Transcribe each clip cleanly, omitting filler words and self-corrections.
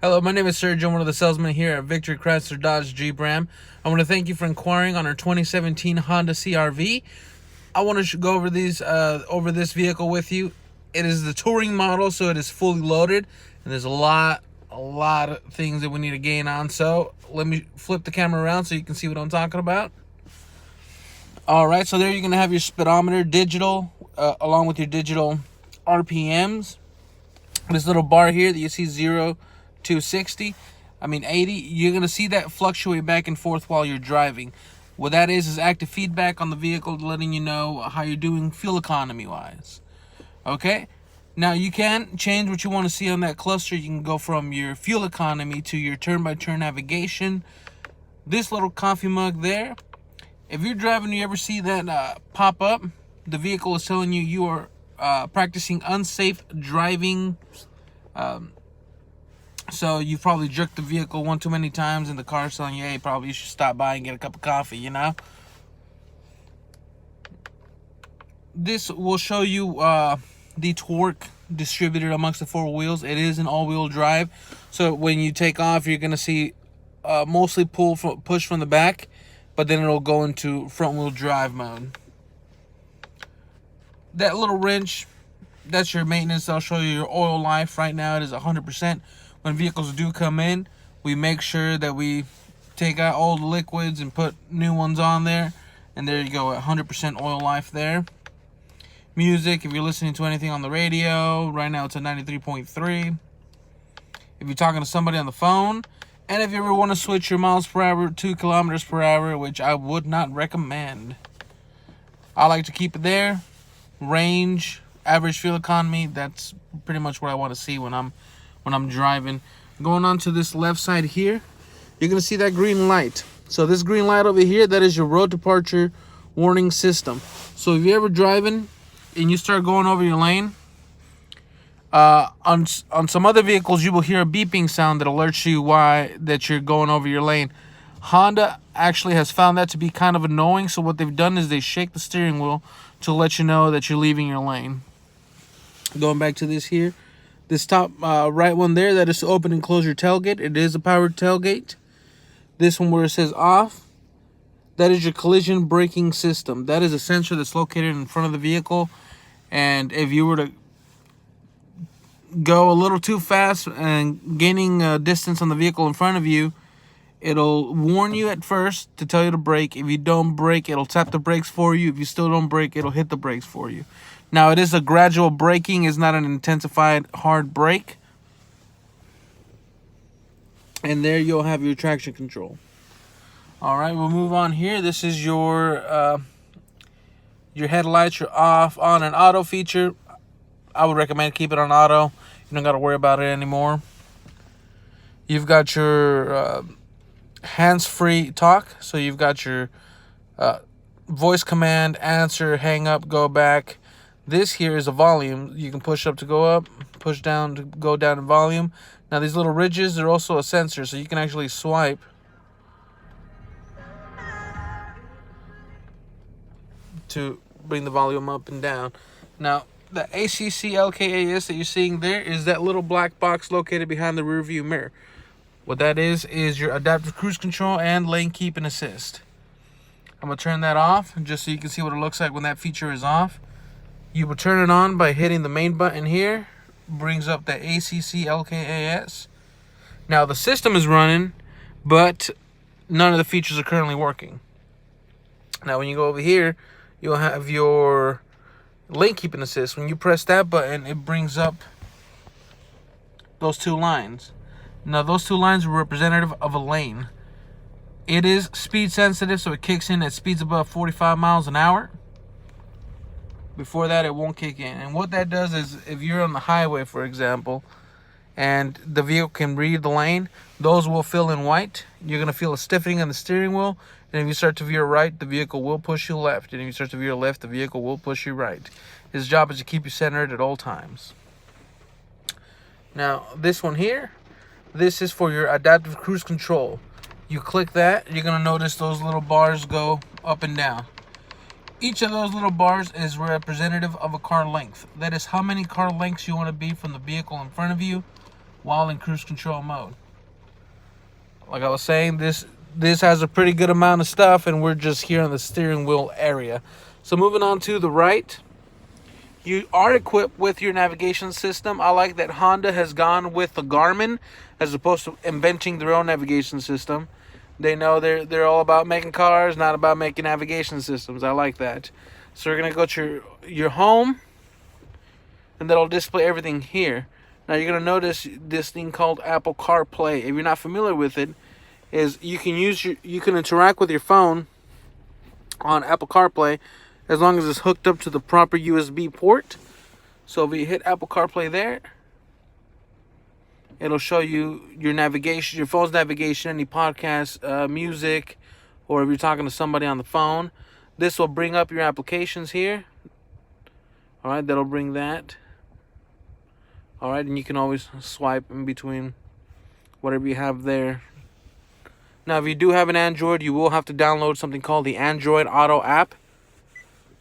Hello, my name is Sergio. I'm one of the salesmen here at Victory Chrysler Dodge Jeep Ram. I want to thank you for inquiring on our 2017 Honda CRV. I want to go over this vehicle with you. It is the touring model, so it is fully loaded, and there's a lot of things that we need to gain on. So let me flip the camera around so you can see what I'm talking about. All right, so there you're gonna have your speedometer digital, along with your digital RPMs. This little bar here that you see 0 to 80, you're going to see that fluctuate back and forth while you're driving. What that is active feedback on the vehicle, letting you know how you're doing fuel economy wise. Okay, now you can change what you want to see on that cluster. You can go from your fuel economy to your turn-by-turn navigation. This little coffee mug there, if you're driving, you ever see that pop up, the vehicle is telling you are practicing unsafe driving. So you've probably jerked the vehicle one too many times, and the car's telling you, hey, probably you should stop by and get a cup of coffee, you know? This will show you the torque distributed amongst the four wheels. It is an all-wheel drive, so when you take off, you're going to see mostly push from the back, but then it'll go into front-wheel drive mode. That little wrench, that's your maintenance. I'll show you your oil life. Right now it is 100%. When vehicles do come in, we make sure that we take out old liquids and put new ones on there. And there you go, 100% oil life there. Music, if you're listening to anything on the radio, right now it's at 93.3. If you're talking to somebody on the phone, and if you ever want to switch your miles per hour to 2 kilometers per hour, which I would not recommend. I like to keep it there. Range, average fuel economy, that's pretty much what I want to see when I'm driving. Going on to this left side here, you're going to see that green light. So this green light over here, that is your road departure warning system. So if you're ever driving and you start going over your lane, on some other vehicles, you will hear a beeping sound that alerts you that you're going over your lane. Honda actually has found that to be kind of annoying, so what they've done is they shake the steering wheel to let you know that you're leaving your lane. Going back to this here, this top right one there, that is to open and close your tailgate. It is a powered tailgate. This one where it says off, that is your collision braking system. That is a sensor that's located in front of the vehicle, and if you were to go a little too fast and gaining distance on the vehicle in front of you, it'll warn you at first to tell you to brake. If you don't brake, it'll tap the brakes for you. If you still don't brake, it'll hit the brakes for you. Now, it is a gradual braking. It's not an intensified hard brake. And there you'll have your traction control. All right, we'll move on here. This is your headlights, your off, on, and auto feature. I would recommend keep it on auto. You don't got to worry about it anymore. You've got your hands-free talk. So you've got your voice command, answer, hang up, go back. This here is a volume. You can push up to go up, push down to go down in volume. Now these little ridges are also a sensor, so you can actually swipe to bring the volume up and down. Now the ACC LKAS that you're seeing there is that little black box located behind the rear view mirror. What that is your adaptive cruise control and lane keep and assist. I'm going to turn that off just so you can see what it looks like when that feature is off. You will turn it on by hitting the main button here. Brings up the ACC LKAS. Now the system is running, but none of the features are currently working. Now when you go over here, you'll have your lane keep and assist. When you press that button, it brings up those two lines. Now those two lines are representative of a lane. It is speed sensitive, so it kicks in at speeds above 45 miles an hour. Before that, it won't kick in. And what that does is, if you're on the highway, for example, and the vehicle can read the lane, those will fill in white. You're going to feel a stiffening on the steering wheel. And if you start to veer right, the vehicle will push you left. And if you start to veer left, the vehicle will push you right. His job is to keep you centered at all times. Now, this one here, this is for your adaptive cruise control. You click that, you're going to notice those little bars go up and down. Each of those little bars is representative of a car length. That is how many car lengths you want to be from the vehicle in front of you while in cruise control mode. Like I was saying, this has a pretty good amount of stuff, and we're just here on the steering wheel area. So moving on to the right, you are equipped with your navigation system. I like that Honda has gone with the Garmin as opposed to inventing their own navigation system. They know they're all about making cars, not about making navigation systems. I like that. So we're gonna go to your home, and that'll display everything here. Now you're gonna notice this thing called Apple CarPlay. If you're not familiar with it, is you can interact with your phone on Apple CarPlay as long as it's hooked up to the proper USB port. So if you hit Apple CarPlay there, it'll show you your navigation, your phone's navigation, any podcast, music, or if you're talking to somebody on the phone. This will bring up your applications here. All right, that'll bring that. All right, and you can always swipe in between whatever you have there. Now, if you do have an Android, you will have to download something called the Android Auto app.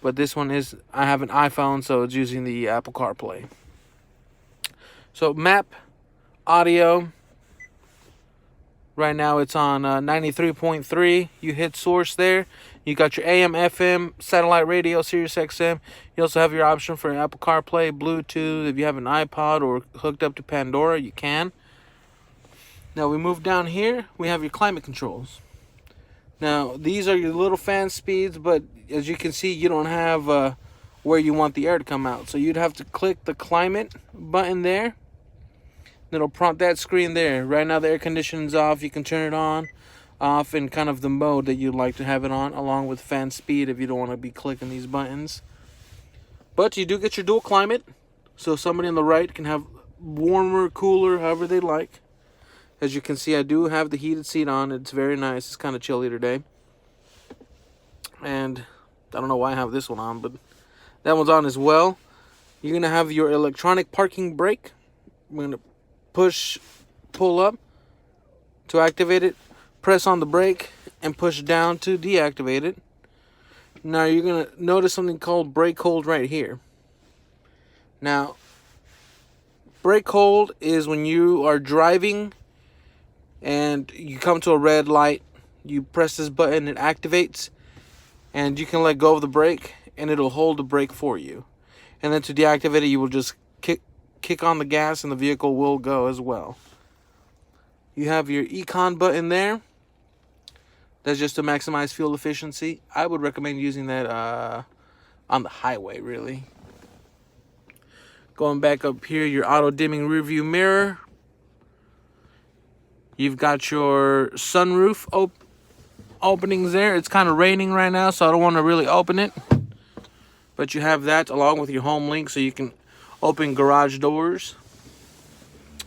But this one is, I have an iPhone, so it's using the Apple CarPlay. So map, audio. Right now it's on 93.3. You hit source there. You got your AM, FM, satellite radio, Sirius XM. You also have your option for Apple CarPlay, Bluetooth. If you have an iPod or hooked up to Pandora, you can. Now we move down here. We have your climate controls. Now these are your little fan speeds, but as you can see, you don't have where you want the air to come out. So you'd have to click the climate button there. It'll prompt that screen there. Right now the air conditioning's off. You can turn it on, off in kind of the mode that you'd like to have it on, along with fan speed if you don't want to be clicking these buttons. But you do get your dual climate, so somebody on the right can have warmer, cooler, however they like. As you can see, I do have the heated seat on. It's very nice. It's kind of chilly today. And I don't know why I have this one on, but that one's on as well. You're going to have your electronic parking brake. I'm going to pull up to activate it. Press on the brake and push down to deactivate it. Now you're going to notice something called brake hold right here. Now, brake hold is when you are driving and you come to a red light, you press this button, it activates, and you can let go of the brake and it'll hold the brake for you. And then to deactivate it, you will just kick on the gas and the vehicle will go as well. You have your Econ button there. That's just to maximize fuel efficiency. I would recommend using that on the highway, really. Going back up here, your auto dimming rear view mirror. You've got your sunroof openings there. It's kind of raining right now, so I don't want to really open it. But you have that along with your home link, so you can open garage doors.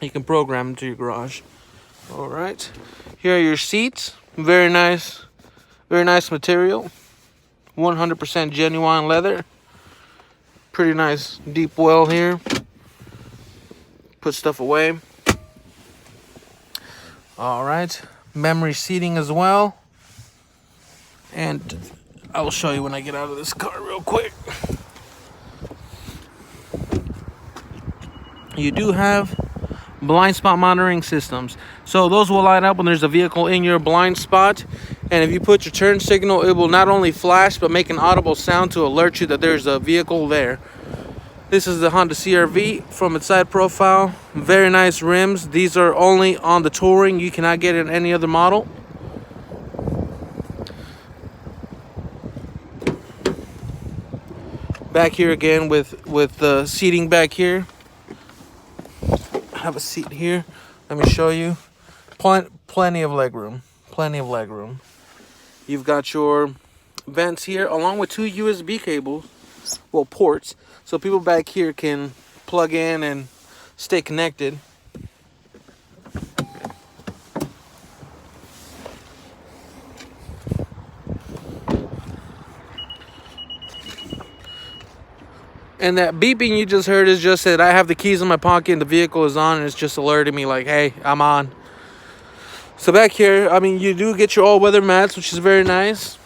You can program them to your garage. All right. Here are your seats. Very nice material. 100% genuine leather. Pretty nice deep well here. Put stuff away. All right, memory seating as well. And I will show you when I get out of this car real quick. You do have blind spot monitoring systems. So those will light up when there's a vehicle in your blind spot. And if you put your turn signal, it will not only flash, but make an audible sound to alert you that there's a vehicle there. This is the Honda CR-V from its side profile. Very nice rims. These are only on the Touring. You cannot get it in any other model. Back here again with the seating back here. I have a seat here. Let me show you. Plenty of legroom. Plenty of legroom. You've got your vents here along with two USB cables. Well, ports. So people back here can plug in and stay connected. And that beeping you just heard is just that I have the keys in my pocket and the vehicle is on, and it's just alerting me like, hey, I'm on. So back here, I mean, you do get your all-weather mats, which is very nice.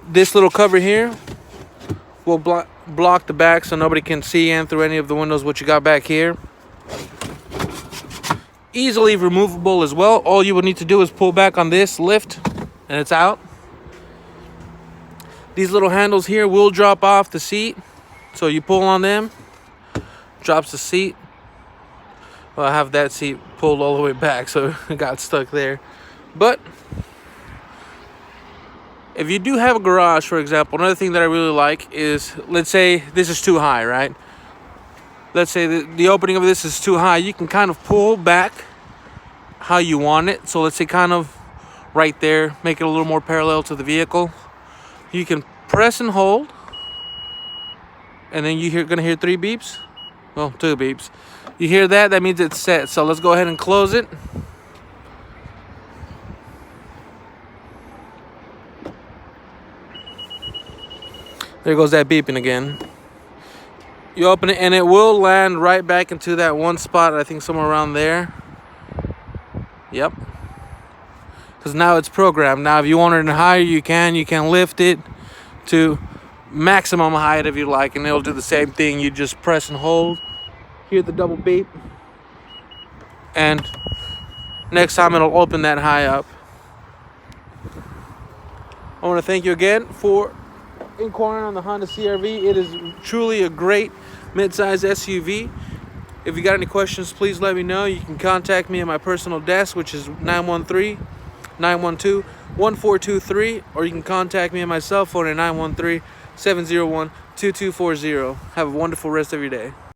This little cover here will block the back so nobody can see in through any of the windows what you got back here. easily removable as well. All you would need to do is pull back on this, lift, and it's out. These little handles here will drop off the seat, so you pull on them, drops the seat. Well, I have that seat pulled all the way back, so it got stuck there. But if you do have a garage, for example, another thing that I really like is, let's say this is too high, right? Let's say the opening of this is too high. You can kind of pull back how you want it. So let's say kind of right there, make it a little more parallel to the vehicle. You can press and hold, and then you're gonna hear 3 beeps. Well, 2 beeps. You hear that? That means it's set. So let's go ahead and close it. There goes that beeping again. You open it and it will land right back into that one spot, I think somewhere around there. Yep. Because now it's programmed. Now if you want it higher, you can lift it to maximum height if you like, and it'll do the same thing. You just press and hold, hear the double beep, and next time it'll open that high up. I want to thank you again for inquiring on the Honda CRV. It is truly a great mid-size SUV. If you got any questions, please let me know. You can contact me at my personal desk, which is 913-912-1423, or you can contact me on my cell phone at 913-701-2240. Have a wonderful rest of your day.